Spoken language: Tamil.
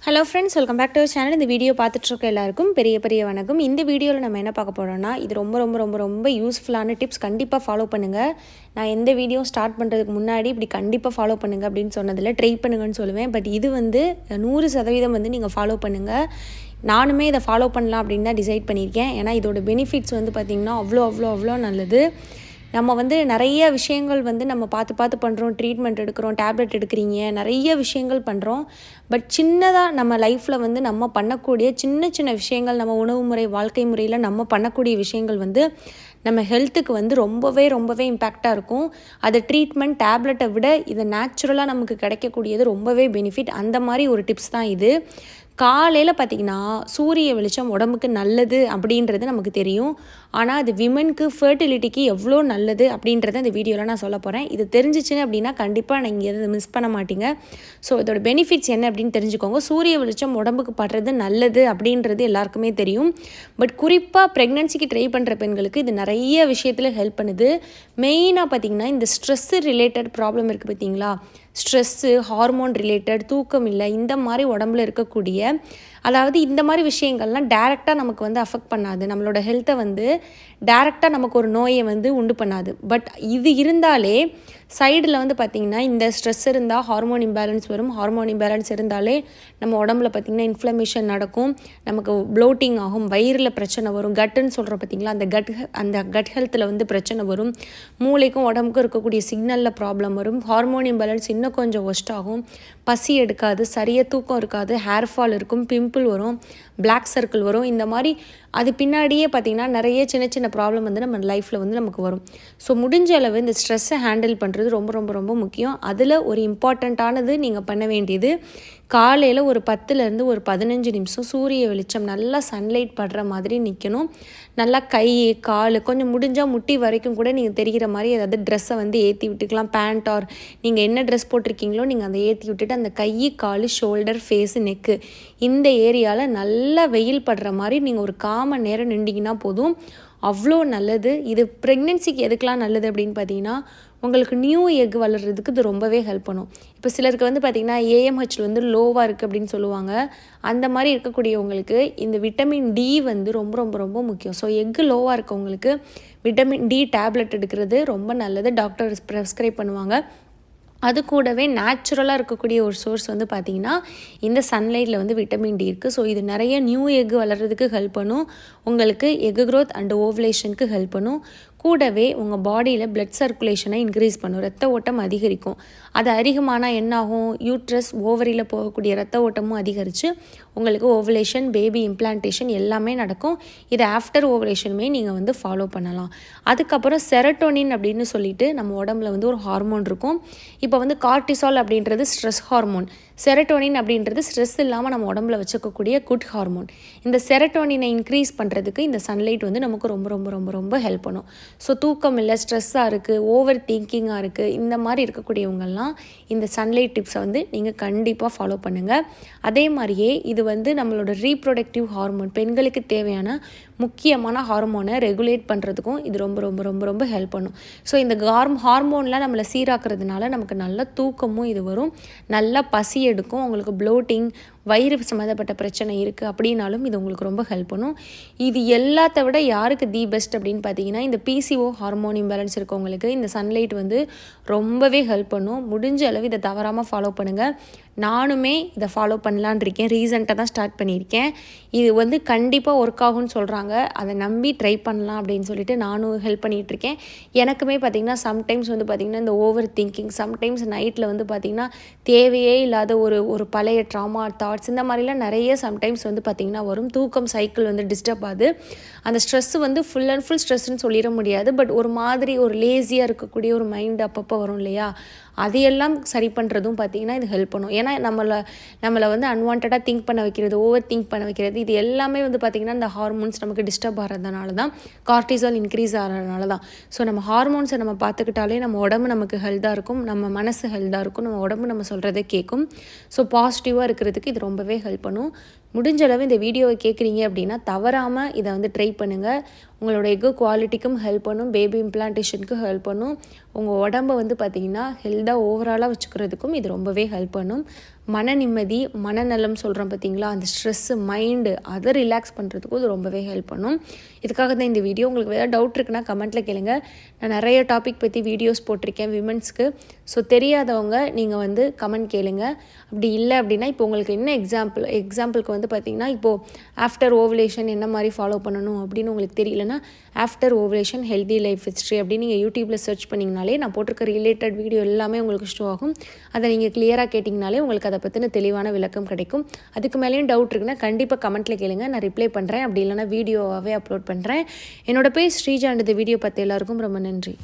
Hello friends, welcome back to our channel. இந்த வீடியோ பார்த்துட்ருக்க எல்லாருக்கும் பெரிய பெரிய வணக்கம். இந்த வீடியோவில் நம்ம என்ன பார்க்க போகிறோம்னா, இது ரொம்ப ரொம்ப ரொம்ப ரொம்ப யூஸ்ஃபுல்லான டிப்ஸ். கண்டிப்பாக ஃபாலோ பண்ணுங்கள். நான் எந்த வீடியோ ஸ்டார்ட் பண்ணுறதுக்கு முன்னாடி இப்படி கண்டிப்பாக ஃபாலோ பண்ணுங்கள் அப்படின்னு சொன்னதில் ட்ரை பண்ணுங்கன்னு சொல்லுவேன். பட் இது 100% நீங்கள் ஃபாலோ பண்ணுங்கள். நானுமே இதை ஃபாலோ பண்ணலாம் அப்படின்னு தான் டிசைட் பண்ணியிருக்கேன். ஏன்னா இதோட பெனிஃபிட்ஸ் பார்த்திங்கன்னா அவ்வளோ நல்லது. நம்ம நிறைய விஷயங்கள் நம்ம பார்த்து பண்ணுறோம். ட்ரீட்மெண்ட் எடுக்கிறோம், டேப்லெட் எடுக்கிறீங்க, நிறைய விஷயங்கள் பண்ணுறோம். பட் சின்னதாக நம்ம லைஃப்பில் நம்ம பண்ணக்கூடிய சின்ன சின்ன விஷயங்கள், நம்ம உணவு முறை, வாழ்க்கை முறையில் நம்ம பண்ணக்கூடிய விஷயங்கள் நம்ம ஹெல்த்துக்கு ரொம்பவே இம்பேக்டாக இருக்கும். அது ட்ரீட்மெண்ட் டேப்லெட்டை விட இது நேச்சுரலாக நமக்கு கிடைக்கக்கூடியது ரொம்பவே பெனிஃபிட். அந்த மாதிரி ஒரு டிப்ஸ் தான் இது. காலையில் பார்த்திங்கன்னா சூரிய வெளிச்சம் உடம்புக்கு நல்லது அப்படின்றது நமக்கு தெரியும். ஆனால் அது விமனுக்கு ஃபர்டிலிட்டிக்கு எவ்வளோ நல்லது அப்படின்றத இந்த வீடியோவில் நான் சொல்ல போகிறேன். இது தெரிஞ்சிச்சுன்னு அப்படின்னா கண்டிப்பாக நீங்கள் எதை மிஸ் பண்ண மாட்டீங்க. ஸோ இதோட பெனிஃபிட்ஸ் என்ன அப்படின்னு தெரிஞ்சுக்கோங்க. சூரிய வெளிச்சம் உடம்புக்கு படுறது நல்லது அப்படின்றது எல்லாருக்குமே தெரியும். பட் குறிப்பாக ப்ரெக்னன்சிக்கு ட்ரை பண்ணுற பெண்களுக்கு இது நிறைய விஷயத்தில் ஹெல்ப் பண்ணுது. மெயினாக பார்த்திங்கன்னா இந்த ஸ்ட்ரெஸ்ஸு ரிலேட்டட் ப்ராப்ளம் இருக்குது பார்த்திங்களா, ஸ்ட்ரெஸ்ஸு, ஹார்மோன் ரிலேட்டட், தூக்கம் இல்லை, இந்த மாதிரி உடம்புல இருக்கக்கூடிய, அதாவது இந்த மாதிரி விஷயங்கள்லாம் டைரெக்டாக நமக்கு அஃபெக்ட் பண்ணாது. நம்மளோட ஹெல்த்தை டைரெக்டாக நமக்கு ஒரு நோயை உண்டு பண்ணாது. பட் இது இருந்தாலே சைடில் பார்த்திங்கன்னா இந்த ஸ்ட்ரெஸ் இருந்தால் ஹார்மோன் இம்பேலன்ஸ் வரும். ஹார்மோன் இம்பேலன்ஸ் இருந்தாலே நம்ம உடம்புல பார்த்திங்கன்னா இன்ஃப்ளமேஷன் நடக்கும், நமக்கு ப்ளோட்டிங் ஆகும், வயிறில் பிரச்சனை வரும், கட்டுன்னு சொல்கிறோம் பார்த்திங்களா, அந்த கட் ஹெல்த்தில் பிரச்சனை வரும். மூளைக்கும் உடம்புக்கும் இருக்கக்கூடிய சிக்னலில் ப்ராப்ளம் வரும். ஹார்மோன் இம்பேலன்ஸ் இன்னும் கொஞ்சம் ஒஸ்ட் ஆகும். பசி எடுக்காது, சரியாக தூக்கம் இருக்காது, ஹேர் ஃபால் இருக்கும், பிம்பிள் வரும், பிளாக் சர்க்கிள் வரும். இந்த மாதிரி அது பின்னாடியே பார்த்திங்கன்னா நிறைய சின்ன சின்ன ப்ராப்ளம் நம்ம லைஃப்பில் நமக்கு வரும். ஸோ முடிஞ்ச அளவு இந்த ஸ்ட்ரெஸ்ஸை ஹேண்டில் பண்ணுறது ரொம்ப ரொம்ப ரொம்ப முக்கியம். அதில் ஒரு இம்பார்ட்டண்ட்டானது நீங்கள் பண்ண வேண்டியது, காலையில் ஒரு 10லேருந்து ஒரு 15 நிமிஷம் சூரிய வெளிச்சம் நல்லா சன்லைட் படுற மாதிரி நிற்கணும். நல்லா கை, கால், கொஞ்சம் முடிஞ்சால் முட்டி வரைக்கும் கூட நீங்கள் தெரிகிற மாதிரி ஏதாவது ட்ரெஸ்ஸை ஏற்றி விட்டுக்கலாம். பேண்ட் ஆர் நீங்கள் என்ன ட்ரெஸ் போட்டிருக்கீங்களோ நீங்கள் அதை ஏற்றி விட்டுட்டு அந்த கை, கால், ஷோல்டர், ஃபேஸு, நெக்கு இந்த ஏரியாவில் நல்லா வெயில் படுற மாதிரி நீங்கள் ஒரு 1/4 மணி நேரம் நின்றீங்கன்னா போதும். அவ்வளோ நல்லது. இது ப்ரெக்னென்சிக்கு எதுக்கெலாம் நல்லது அப்படின்னு பார்த்தீங்கன்னா, உங்களுக்கு நியூ எக் வளர்கிறதுக்கு இது ரொம்பவே ஹெல்ப் பண்ணும். இப்போ சிலருக்கு பார்த்திங்கன்னா ஏஎம்ஹெச் லோவாக இருக்குது அப்படின்னு சொல்லுவாங்க. அந்த மாதிரி இருக்கக்கூடியவங்களுக்கு இந்த விட்டமின் டி ரொம்ப ரொம்ப ரொம்ப முக்கியம். ஸோ எக்கு லோவாக இருக்கவங்களுக்கு விட்டமின் டி டேப்லெட் எடுக்கிறது ரொம்ப நல்லது. டாக்டர் ப்ரெஸ்கிரைப் பண்ணுவாங்க. அது கூடவே நேச்சுரலாக இருக்கக்கூடிய ஒரு சோர்ஸ் பார்த்திங்கன்னா இந்த சன்லைட்டில் விட்டமின் டி இருக்குது. ஸோ இது நிறைய நியூ எக் வளர்கிறதுக்கு ஹெல்ப் பண்ணும். உங்களுக்கு எக் க்ரோத் அண்ட் ஓவலேஷனுக்கு ஹெல்ப் பண்ணும். கூடவே உங்கள் பாடியில் பிளட் சர்க்குலேஷனை இன்க்ரீஸ் பண்ணும், ரத்த ஓட்டம் அதிகரிக்கும். அது அதிகமானால் என்னாகும், யூட்ரஸ், ஓவரியில் போகக்கூடிய ரத்த ஓட்டமும் அதிகரித்து உங்களுக்கு ஓவலேஷன், பேபி இம்ப்ளான்டேஷன் எல்லாமே நடக்கும். இதை ஆஃப்டர் ஓவலேஷனுமே நீங்கள் ஃபாலோ பண்ணலாம். அதுக்கப்புறம் செரட்டோனின் அப்படின்னு சொல்லிட்டு நம்ம உடம்புல ஒரு ஹார்மோன் இருக்கும். இப்போ கார்டிசால் அப்படின்றது ஸ்ட்ரெஸ் ஹார்மோன், செரட்டோனின் அப்படின்றது ஸ்ட்ரெஸ் இல்லாமல் நம்ம உடம்புல வச்சுக்கக்கூடிய குட் ஹார்மோன். இந்த செரட்டோனினை இன்க்ரீஸ் பண்ணுறதுக்கு இந்த சன்லைட் நமக்கு ரொம்ப ரொம்ப ரொம்ப ரொம்ப ஹெல்ப் பண்ணும். ஸோ தூக்கம் இல்லை, ஸ்ட்ரெஸ்ஸாக இருக்குது, ஓவர் திங்கிங்காக இருக்குது, இந்த மாதிரி இருக்கக்கூடியவங்கள்லாம் இந்த சன்லைட் டிப்ஸை நீங்கள் கண்டிப்பாக ஃபாலோ பண்ணுங்கள். அதே மாதிரியே இது நம்மளோட ரீப்ரொடக்டிவ் ஹார்மோன், பெண்களுக்கு தேவையான முக்கியமான ஹார்மோனை ரெகுலேட் பண்ணுறதுக்கும் இது ரொம்ப ரொம்ப ரொம்ப ரொம்ப ஹெல்ப் பண்ணும். ஸோ இந்த ஹார்மோன்லாம் நம்மளை சீராக்கிறதுனால நமக்கு நல்ல தூக்கமும் இது வரும், நல்லா பசி எடுக்கும். உங்களுக்கு ப்ளோட்டிங், வயிறு சம்மந்தப்பட்ட பிரச்சனை இருக்குது அப்படின்னாலும் இது உங்களுக்கு ரொம்ப ஹெல்ப் பண்ணும். இது எல்லாத்த விட யாருக்கு தி பெஸ்ட் அப்படின்னு பார்த்தீங்கன்னா, இந்த பிசிஓ ஹார்மோன் இம்பேலன்ஸ் இருக்கவங்களுக்கு இந்த சன்லைட் ரொம்பவே ஹெல்ப் பண்ணும். முடிஞ்ச அளவு இதை தவறாமல் ஃபாலோ பண்ணுங்கள். நானுமே இதை ஃபாலோ பண்ணலான் இருக்கேன். ரீசெண்டாக தான் ஸ்டார்ட் பண்ணியிருக்கேன். இது கண்டிப்பாக ஒர்க் ஆகும்னு சொல்கிறாங்க. அதை நம்பி ட்ரை பண்ணலாம் அப்படின்னு சொல்லிட்டு நானும் ஹெல்ப் பண்ணிகிட்ருக்கேன். எனக்குமே பார்த்திங்கன்னா சம்டைம்ஸ் பார்த்திங்கன்னா இந்த ஓவர் திங்கிங், சம்டைம்ஸ் நைட்டில் பார்த்திங்கன்னா தேவையே இல்லாத ஒரு பழைய ட்ராமா தாட்ஸ் இந்த மாதிரிலாம் நிறைய சம்டைம்ஸ் பார்த்திங்கன்னா வரும். தூக்கம் சைக்கிள் டிஸ்டர்ப் ஆகுது. அந்த ஸ்ட்ரெஸ்ஸு ஃபுல் அண்ட் ஃபுல் ஸ்ட்ரெஸ்ன்னு சொல்லிட முடியாது. பட் ஒரு மாதிரி ஒரு லேசியாக இருக்கக்கூடிய ஒரு மைண்ட் அப்பப்போ வரும் இல்லையா, அதையெல்லாம் சரி பண்ணுறதும் பார்த்திங்கன்னா இது ஹெல்ப் பண்ணும். ஏன்னா நம்மளை அன்வான்டாக திங்க் பண்ண வைக்கிறது, ஓவர் திங்க் பண்ண வைக்கிறது, இது எல்லாமே பார்த்திங்கன்னா இந்த ஹார்மோன்ஸ் நமக்கு டிஸ்டர்ப் ஆகிறதுனால தான், கார்டிசால் இன்க்ரீஸ் ஆகிறதுனால தான். ஸோ நம்ம ஹார்மோன்ஸை நம்ம பார்த்துக்கிட்டாலே நம்ம உடம்பு நமக்கு ஹெல்த்தாக இருக்கும், நம்ம மனசு ஹெல்த்தாக இருக்கும், நம்ம உடம்பு நம்ம சொல்கிறத கேட்கும். ஸோ பாசிட்டிவாக இருக்கிறதுக்கு இது ரொம்பவே ஹெல்ப் பண்ணும். முடிஞ்சளவு இந்த வீடியோவை கேட்குறீங்க அப்படின்னா தவறாமல் இதை ட்ரை பண்ணுங்கள். உங்களோட எக்கு குவாலிட்டிக்கும் ஹெல்ப் பண்ணும், பேபி இம்ப்ளான்டேஷனுக்கும் ஹெல்ப் பண்ணும், உங்கள் உடம்பை பார்த்திங்கன்னா ஹெல்த்தாக ஓவராலாக வச்சுக்கிறதுக்கும் இது ரொம்பவே ஹெல்ப் பண்ணும். மன நிம்மதி, மனநலம் சொல்கிறோம் பார்த்தீங்களா, அந்த ஸ்ட்ரெஸ்ஸு, மைண்டு அதை ரிலாக்ஸ் பண்ணுறதுக்கும் இது ரொம்பவே ஹெல்ப் பண்ணும். இதுக்காக தான் இந்த வீடியோ. உங்களுக்கு ஏதாவது டவுட் இருக்குன்னா கமெண்ட்டில் கேளுங்க. நான் நிறைய டாபிக் பற்றி வீடியோஸ் போட்டிருக்கேன் விமென்ஸ்க்கு. ஸோ தெரியாதவங்க நீங்கள் வந்து கமெண்ட் கேளுங்க. அப்படி இல்லை அப்படின்னா இப்போ உங்களுக்கு என்ன எக்ஸாம்பிளுக்கு வந்து பார்த்திங்கன்னா, இப்போது ஆஃப்டர் ஓவலேஷன் என்ன மாதிரி ஃபாலோ பண்ணணும் அப்படின்னு உங்களுக்கு தெரியலனா, after ovulation healthy life history அப்படின்னு நீங்கள் யூடியூப்பில் சர்ச் பண்ணிங்கனாலே நான் போட்டிருக்க ரிலேட்டட் வீடியோ எல்லாமே உங்களுக்கு ஷோ ஆகும். அதை நீங்கள் கிளியராக கேட்டிங்கனாலே உங்களுக்கு அதை பற்றின தெளிவான விளக்கம் கிடைக்கும். அதுக்கு மேலேயும் டவுட் இருக்குன்னா கண்டிப்பாக கமெண்ட்டில் கேளுங்க, நான் ரிப்ளை பண்ணுறேன். அப்படி இல்லைனா வீடியோவாகவே அப்லோட் பண்ணுறேன். என்னோட பேர் ஸ்ரீஜா. இந்த வீடியோ பார்த்து எல்லாருக்கும் ரொம்ப நன்றி.